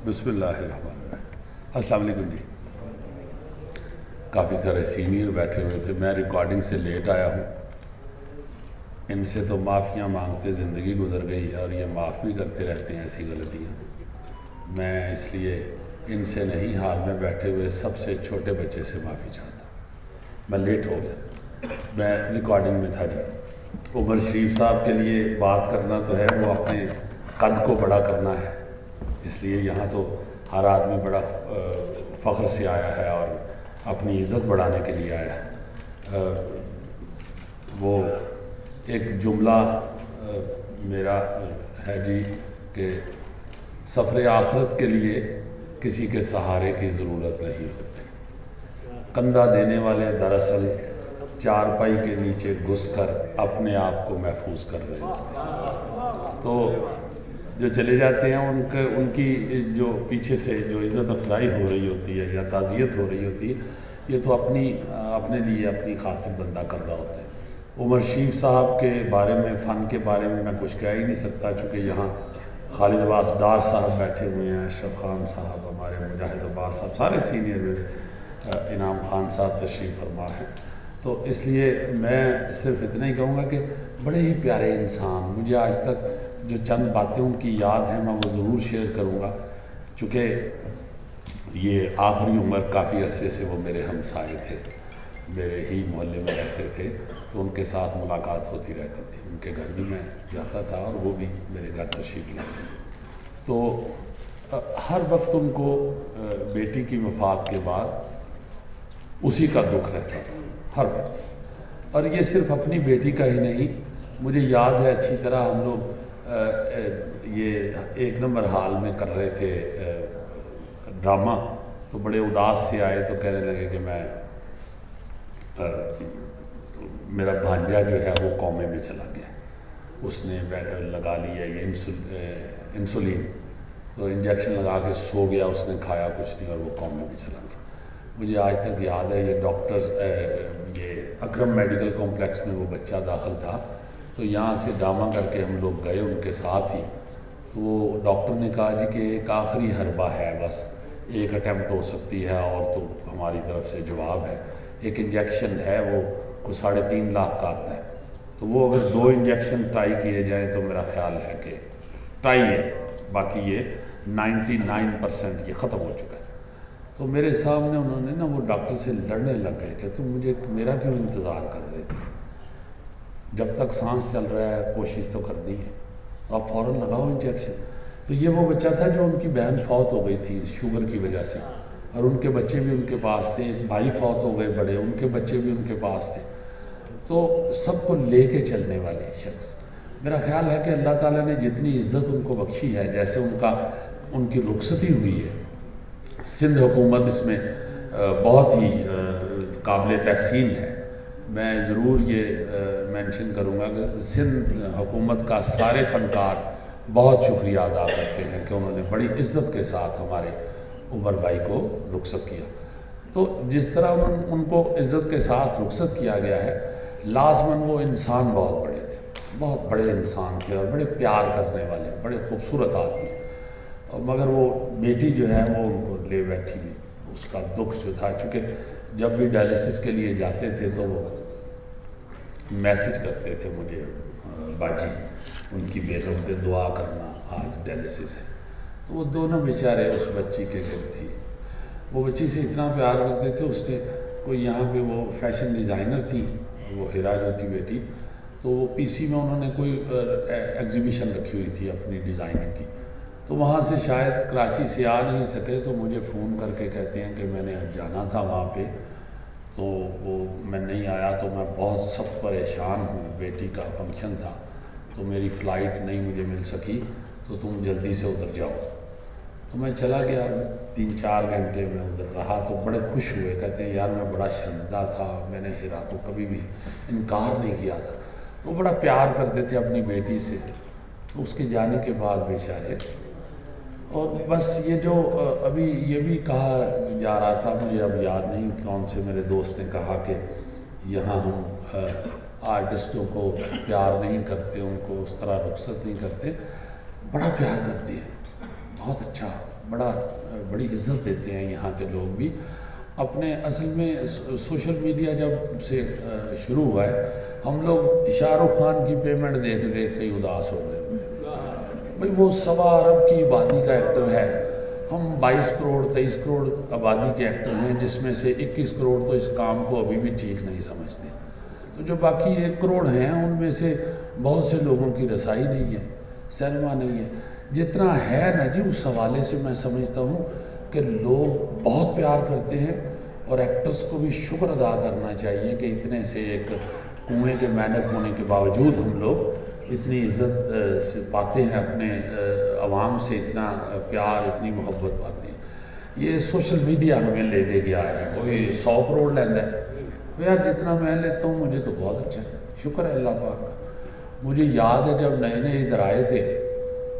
بسم اللہ الرحمن الرحیم۔ السلام علیکم جی۔ کافی سارے سینئر بیٹھے ہوئے تھے، میں ریکارڈنگ سے لیٹ آیا ہوں، ان سے تو معافیاں مانگتے زندگی گزر گئی ہے اور یہ معاف بھی کرتے رہتے ہیں ایسی غلطیاں۔ میں اس لیے ان سے نہیں، حال میں بیٹھے ہوئے سب سے چھوٹے بچے سے معافی چاہتا ہوں، میں لیٹ ہو گیا، میں ریکارڈنگ میں تھا جی۔ عمر شریف صاحب کے لیے بات کرنا تو ہے، وہ اپنے قد کو بڑا کرنا ہے، اس لیے یہاں تو ہر آدمی بڑا فخر سے آیا ہے اور اپنی عزت بڑھانے کے لیے آیا ہے۔ وہ ایک جملہ میرا ہے جی کہ سفر آخرت کے لیے کسی کے سہارے کی ضرورت نہیں ہوتی، کندھا دینے والے دراصل چارپائی کے نیچے گھس کر اپنے آپ کو محفوظ کر رہے ہوتے ہیں۔ تو جو چلے جاتے ہیں ان کی جو پیچھے سے جو عزت افزائی ہو رہی ہوتی ہے یا تعزیت ہو رہی ہوتی ہے، یہ تو اپنے لیے اپنی خاطر بندہ کر رہا ہوتا ہے۔ عمر شریف صاحب کے بارے میں، فن کے بارے میں کچھ کہہ ہی نہیں سکتا، چونکہ یہاں خالد عباس ڈار صاحب بیٹھے ہوئے ہیں، اشرف خان صاحب، ہمارے مجاہد عباس صاحب، سارے سینئر، میرے انعام خان صاحب تشریف فرما ہے۔ تو اس لیے میں صرف اتنا ہی کہوں گا کہ بڑے ہی پیارے انسان، مجھے آج تک جو چند باتیں ان کی یاد ہیں میں وہ ضرور شیئر کروں گا، چونکہ یہ آخری عمر کافی عرصے سے وہ میرے ہمسائے تھے، میرے ہی محلے میں رہتے تھے، تو ان کے ساتھ ملاقات ہوتی رہتی تھی، ان کے گھر بھی میں جاتا تھا اور وہ بھی میرے گھر تشریف لاتے۔ تو ہر وقت ان کو بیٹی کی وفات کے بعد اسی کا دکھ رہتا تھا ہر وقت، اور یہ صرف اپنی بیٹی کا ہی نہیں، مجھے یاد ہے اچھی طرح ہم لوگ یہ ایک نمبر ہال میں کر رہے تھے ڈرامہ، تو بڑے اداس سے آئے تو کہنے لگے کہ میرا بھانجا جو ہے وہ کومے میں چلا گیا، اس نے لگا لیا یہ انسولین، تو انجیکشن لگا کے سو گیا، اس نے کھایا کچھ نہیں اور وہ کومے میں چلا گیا۔ مجھے آج تک یاد ہے، یہ ڈاکٹرز یہ اکرم میڈیکل کمپلیکس میں وہ بچہ داخل تھا، تو یہاں سے ڈرامہ کر کے ہم لوگ گئے ان کے ساتھ ہی، تو وہ ڈاکٹر نے کہا جی کہ ایک آخری حربہ ہے، بس ایک اٹیمپٹ ہو سکتی ہے اور تو ہماری طرف سے جواب ہے، ایک انجیکشن ہے وہ کوئی 3.5 لاکھ کا آتا ہے، تو وہ اگر 2 انجیکشن ٹرائی کیے جائیں تو میرا خیال ہے کہ ٹرائی ہے، باقی یہ 99% یہ ختم ہو چکا ہے۔ تو میرے سامنے انہوں نے نا وہ ڈاکٹر سے لڑنے لگ گئے کہ تم مجھے میرا کیوں انتظار کر رہے تھے، جب تک سانس چل رہا ہے کوشش تو کرنی ہے، تو آپ فوراً لگاؤ انجیکشن۔ تو یہ وہ بچہ تھا جو ان کی بہن فوت ہو گئی تھی شوگر کی وجہ سے، اور ان کے بچے بھی ان کے پاس تھے، ایک بھائی فوت ہو گئے بڑے، ان کے بچے بھی ان کے پاس تھے، تو سب کو لے کے چلنے والے شخص۔ میرا خیال ہے کہ اللہ تعالیٰ نے جتنی عزت ان کو بخشی ہے، جیسے ان کی رخصتی ہوئی ہے، سندھ حکومت اس میں بہت ہی قابل تحسین ہے۔ میں ضرور یہ مینشن کروں گا کہ سندھ حکومت کا سارے فنکار بہت شکریہ ادا کرتے ہیں کہ انہوں نے بڑی عزت کے ساتھ ہمارے عمر بھائی کو رخصت کیا۔ تو جس طرح ان کو عزت کے ساتھ رخصت کیا گیا ہے، لازماً وہ انسان بہت بڑے تھے، بہت بڑے انسان تھے اور بڑے پیار کرنے والے، بڑے خوبصورت آدمی، مگر وہ بیٹی جو ہے وہ ان کو لے بیٹھی ہوئی، اس کا دکھ جو تھا، چونکہ جب بھی ڈائلسس کے لیے جاتے تھے تو وہ میسج کرتے تھے مجھے، باجی ان کی بیٹوں پہ دعا کرنا، آج ڈائلسس ہے، تو وہ دونوں بیچارے اس بچی کے گھر تھی، وہ بچی سے اتنا پیار کرتے تھے، اس کے کوئی یہاں پہ وہ فیشن ڈیزائنر تھی، وہ ہرا جو تھی بیٹی، تو وہ پی سی میں انہوں نے کوئی ایگزیبیشن رکھی ہوئی تھی اپنی ڈیزائننگ کی، تو وہاں سے شاید کراچی سے آ نہیں سکے، تو مجھے فون کر کے کہتے ہیں کہ میں نے آج جانا تھا وہاں پہ، تو وہ میں نہیں آیا، تو میں بہت سخت پریشان ہوں، بیٹی کا فنکشن تھا تو میری فلائٹ نہیں مجھے مل سکی، تو تم جلدی سے ادھر جاؤ۔ تو میں چلا گیا، 3-4 گھنٹے میں ادھر رہا، تو بڑے خوش ہوئے، کہتے ہیں یار میں بڑا شرمندہ تھا، میں نے ہیرا کو کبھی بھی انکار نہیں کیا تھا، تو بڑا پیار کرتے تھے اپنی بیٹی سے، تو اس کے جانے کے بعد بیچارے، اور بس یہ جو ابھی یہ بھی کہا جا رہا تھا، مجھے اب یاد نہیں کون سے میرے دوست نے کہا کہ یہاں ہم آرٹسٹوں کو پیار نہیں کرتے، ان کو اس طرح رخصت نہیں کرتے، بڑا پیار کرتی ہے، بہت اچھا بڑی عزت دیتے ہیں یہاں کے لوگ بھی اپنے. اصل میں سوشل میڈیا جب سے شروع ہوا ہے ہم لوگ شاہ رخ خان کی پیمنٹ دیکھ دیکھ کے اداس ہو گئے بھائی. وہ 1.25 ارب کی آبادی کا ایکٹر ہے, ہم 22 کروڑ 23 کروڑ آبادی کے ایکٹر ہیں جس میں سے 21 کروڑ تو اس کام کو ابھی بھی ٹھیک نہیں سمجھتے. تو جو باقی 1 کروڑ ہیں ان میں سے بہت سے لوگوں کی رسائی نہیں ہے, سینما نہیں ہے. جتنا ہے نا جی اس حوالے سے میں سمجھتا ہوں کہ لوگ بہت پیار کرتے ہیں اور ایکٹرز کو بھی شکر ادا کرنا چاہیے کہ اتنے سے ایک کنویں کے مینک ہونے کے باوجود ہم لوگ اتنی عزت سے پاتے ہیں, اپنے عوام سے اتنا پیار اتنی محبت پاتے ہیں. یہ سوشل میڈیا ہمیں لے دے گیا ہے. کوئی 100 کروڑ لینا ہے یار, جتنا میں لیتا ہوں مجھے تو بہت اچھا ہے, شکر ہے اللہ پاک کا. مجھے یاد ہے جب نئے نئے ادھر آئے تھے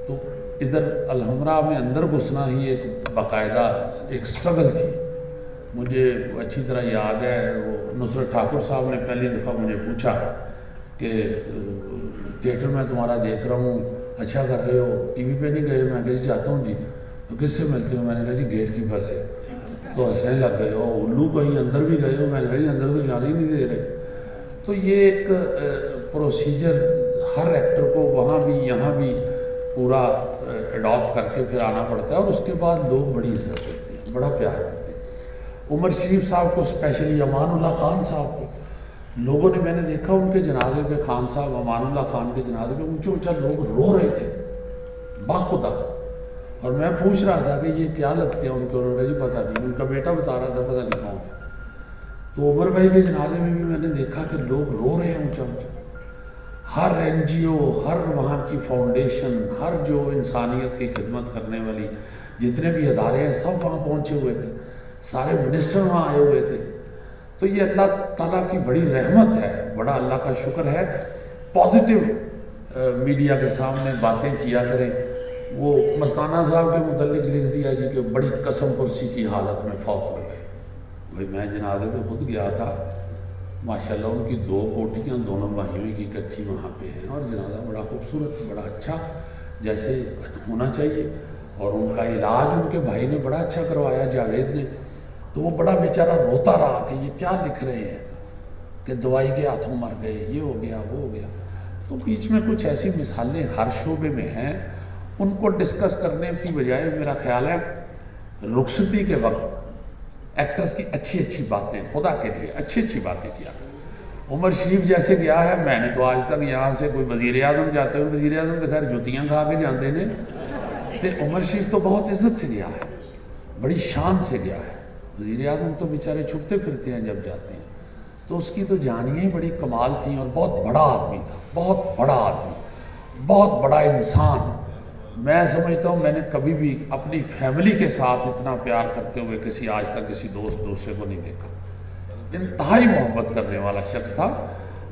تو ادھر الحمرا میں اندر گھسنا ہی ایک باقاعدہ ایک سٹرگل تھی. مجھے اچھی طرح یاد ہے وہ نصرت ٹھاکر صاحب نے پہلی دفعہ مجھے پوچھا کہ تھیٹر میں تمہارا دیکھ رہا ہوں, اچھا کر رہے ہو, ٹی وی پہ نہیں گئے؟ میں کہا جی جاتا ہوں جی. تو کس سے ملتے ہو؟ میں نے کہا جی گیٹ کیپر سے. تو ہنسنے لگ گئے ہو, الو کہیں اندر بھی گئے ہو؟ میں نے کہا جی اندر تو جانے ہی نہیں دے رہے. تو یہ ایک پروسیجر ہر ایکٹر کو وہاں بھی یہاں بھی پورا اڈاپٹ کر کے پھر آنا پڑتا ہے, اور اس کے بعد لوگ بڑی عزت کرتے ہیں, بڑا پیار کرتے ہیں. عمر شریف صاحب کو اسپیشلی, امان اللہ خان صاحب کو لوگوں نے, میں نے دیکھا ان کے جنازے پہ, خان صاحب امان اللہ خان کے جنازے پہ اونچا اونچا لوگ رو رہے تھے باخدا. اور میں پوچھ رہا تھا کہ یہ کیا لگتے ہیں ان کو؟ انہوں نے کہا جی پتہ نہیں, ان کا بیٹا بتا رہا تھا پتہ نہیں کون ہے. تو عمر بھائی کے جنازے میں بھی میں نے دیکھا کہ لوگ رو رہے ہیں اونچا اونچا. ہر NGO, ہر وہاں کی فاؤنڈیشن, ہر جو انسانیت کی خدمت کرنے والی جتنے بھی ادارے ہیں سب وہاں پہنچے ہوئے تھے, سارے منسٹر وہاں آئے ہوئے تھے. تو یہ اللہ تعالیٰ کی بڑی رحمت ہے, بڑا اللہ کا شکر ہے. پازیٹیو میڈیا کے سامنے باتیں کیا کریں. وہ مستانہ صاحب کے متعلق لکھ دیا جی کہ بڑی قسم پرسی کی حالت میں فوت ہو گئے. بھائی میں جنازے پہ خود گیا تھا, ماشاءاللہ ان کی 2 کوٹیاں دونوں بھائیوں کی اکٹھی وہاں پہ ہیں, اور جنازہ بڑا خوبصورت, بڑا اچھا جیسے ہونا چاہیے. اور ان کا علاج ان کے بھائی نے بڑا اچھا کروایا, جاوید نے. تو وہ بڑا بیچارہ روتا رہا کہ یہ کیا لکھ رہے ہیں کہ دوائی کے ہاتھوں مر گئے, یہ ہو گیا وہ ہو گیا. تو بیچ میں کچھ ایسی مثالیں ہر شعبے میں ہیں, ان کو ڈسکس کرنے کی بجائے میرا خیال ہے رخصتی کے وقت ایکٹرز کی اچھی باتیں, خدا کے لیے اچھی باتیں کیا کریں. عمر شریف جیسے گیا ہے, میں نے تو آج تک یہاں سے کوئی وزیر اعظم جاتے ہیں, وزیر اعظم تو خیر جوتیاں کھا کے جاندے نے, عمر شریف تو بہت عزت سے گیا ہے, بڑی شان سے گیا ہے. وزیر اعظم تو بیچارے چھپتے پھرتے ہیں جب جاتے ہیں. تو اس کی تو جانیاں بڑی کمال تھیں, اور بہت بڑا آدمی تھا, بہت بڑا آدمی, بہت بڑا انسان. میں سمجھتا ہوں میں نے کبھی بھی اپنی فیملی کے ساتھ اتنا پیار کرتے ہوئے کسی آج تک کسی دوست دوسرے کو نہیں دیکھا. انتہائی محبت کرنے والا شخص تھا.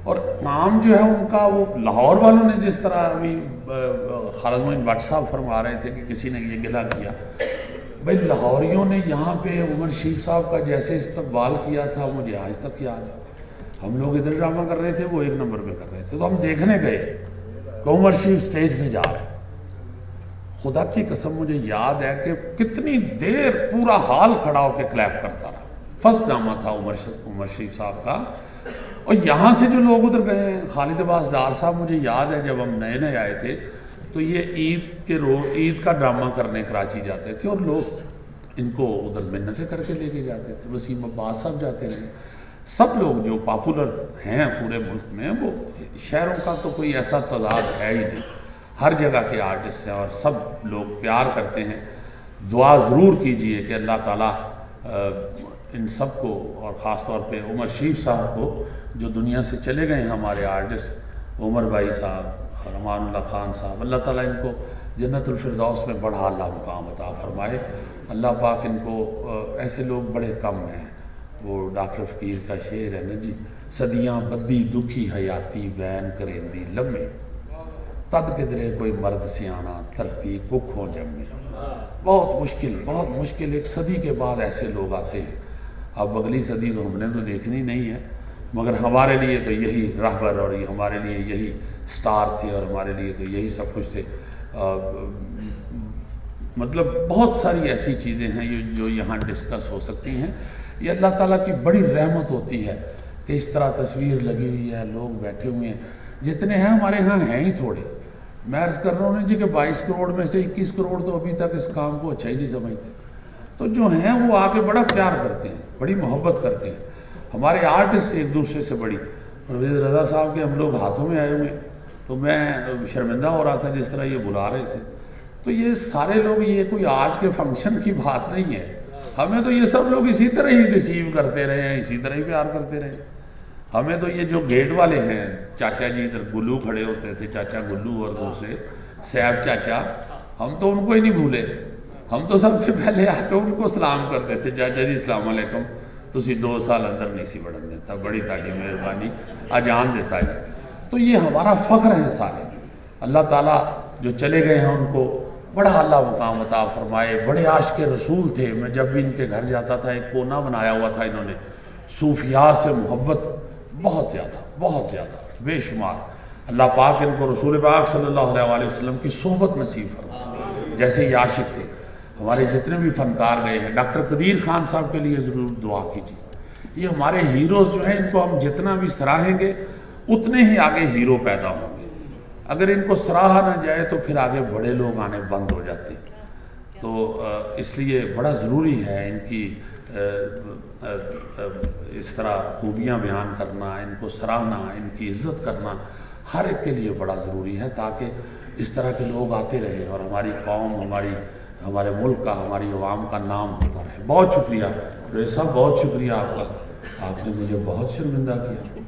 اور کام جو ہے ان کا, وہ لاہور والوں نے جس طرح ابھی خالد معین بٹ صاحب فرما رہے تھے کہ کسی نے یہ گلہ کیا, بھائی لاہوریوں نے یہاں پہ عمر شریف صاحب کا جیسے استقبال کیا تھا مجھے آج تک یاد ہے. ہم لوگ ادھر ڈرامہ کر رہے تھے, وہ 1 نمبر پہ کر رہے تھے, تو ہم دیکھنے گئے کہ عمر شریف سٹیج پہ جا رہے ہیں. خدا کی قسم مجھے یاد ہے کہ کتنی دیر پورا ہال کھڑا ہو کے کلیپ کرتا رہا. فرسٹ ڈرامہ تھا عمر شریف صاحب کا. اور یہاں سے جو لوگ ادھر گئے ہیں, خالد عباس ڈار صاحب, مجھے یاد ہے جب ہم نئے آئے تھے تو یہ عید کا ڈرامہ کرنے کراچی جاتے تھے, اور لوگ ان کو ادھر منتیں کر کے لے کے جاتے تھے. وسیم عباس صاحب جاتے رہے. سب لوگ جو پاپولر ہیں پورے ملک میں, وہ شہروں کا تو کوئی ایسا تضاد ہے ہی نہیں, ہر جگہ کے آرٹسٹ ہیں اور سب لوگ پیار کرتے ہیں. دعا ضرور کیجئے کہ اللہ تعالیٰ ان سب کو, اور خاص طور پہ عمر شریف صاحب کو جو دنیا سے چلے گئے ہیں, ہمارے آرٹسٹ عمر بھائی صاحب اور امان اللہ خان صاحب, اللہ تعالیٰ ان کو جنت الفردوس میں بڑا اعلیٰ مقام عطا فرمائے. اللہ پاک ان کو, ایسے لوگ بڑے کم ہیں. وہ ڈاکٹر فقیر کا شعر ہے نا جی, صدیاں بدی دکھی حیاتی وین کریندی لمے, تد کدرے کوئی مرد سیانا ترتی کک ہو جمے. بہت مشکل 1 صدی کے بعد ایسے لوگ آتے ہیں. اب اگلی صدی تو ہم نے تو دیکھنی نہیں ہے, مگر ہمارے لیے تو یہی رہبر, اور ہمارے لیے یہی سٹار تھے, اور ہمارے لیے تو یہی سب کچھ تھے. مطلب بہت ساری ایسی چیزیں ہیں جو یہاں ڈسکس ہو سکتی ہیں. یہ اللہ تعالیٰ کی بڑی رحمت ہوتی ہے کہ اس طرح تصویر لگی ہوئی ہے, لوگ بیٹھے ہوئے ہیں. جتنے ہیں ہمارے ہاں ہیں ہی تھوڑے. میں عرض کر رہا ہوں جی کہ 22 کروڑ میں سے 21 کروڑ تو ابھی تک اس کام کو اچھا ہی نہیں سمجھتے. تو جو ہیں وہ آگے بڑا پیار کرتے ہیں, بڑی محبت کرتے ہیں. ہمارے آرٹسٹ ایک دوسرے سے بڑی. پرویز رضا صاحب کے ہم لوگ ہاتھوں میں آئے ہوئے ہیں, تو میں شرمندہ ہو رہا تھا جس طرح یہ بلا رہے تھے. تو یہ سارے لوگ, یہ کوئی آج کے فنکشن کی بات نہیں ہے. ہمیں تو یہ سب لوگ اسی طرح ہی ریسیو کرتے رہے ہیں, اسی طرح ہی پیار کرتے رہے. ہمیں تو یہ جو گیٹ والے ہیں, چاچا جی ادھر گلو کھڑے ہوتے تھے, چاچا گلو اور دوسرے سیف چاچا, ہم تو ان کو ہی نہیں بھولے. ہم تو سب سے پہلے آ کے ان کو سلام کرتے تھے, چاچا جی السلام علیکم, تسی 2 سال اندر نہیں سی بڑھن دیتا, بڑی تاڑی مہربانی, اجان دیتا ہے. تو یہ ہمارا فخر ہے سارے. اللہ تعالیٰ جو چلے گئے ہیں ان کو بڑا اللہ مقام عطا فرمائے. بڑے عاشق رسول تھے. میں جب بھی ان کے گھر جاتا تھا, ایک کونا بنایا ہوا تھا انہوں نے, صوفیاء سے محبت بہت زیادہ بے شمار. اللہ پاک ان کو رسول پاک صلی اللہ علیہ وسلم کی صحبت نصیب فرمائے جیسے یہ عاشق تھے. ہمارے جتنے بھی فنکار گئے ہیں, ڈاکٹر قدیر خان صاحب کے لیے ضرور دعا کیجیے. یہ ہمارے ہیروز جو ہیں, ان کو ہم جتنا بھی سراہیں گے اتنے ہی آگے ہیرو پیدا ہوں گے. اگر ان کو سراہا نہ جائے تو پھر آگے بڑے لوگ آنے بند ہو جاتے ہیں. تو اس لیے بڑا ضروری ہے ان کی اس طرح خوبیاں بیان کرنا, ان کو سراہنا, ان کی عزت کرنا ہر ایک کے لیے بڑا ضروری ہے, تاکہ اس طرح کے لوگ آتے رہیں اور ہماری قوم, ہمارے ملک کا, ہماری عوام کا نام ہوتا رہے. بہت شکریہ ریس صاحب, بہت شکریہ آپ کا. آپ نے مجھے بہت شرمندہ کیا.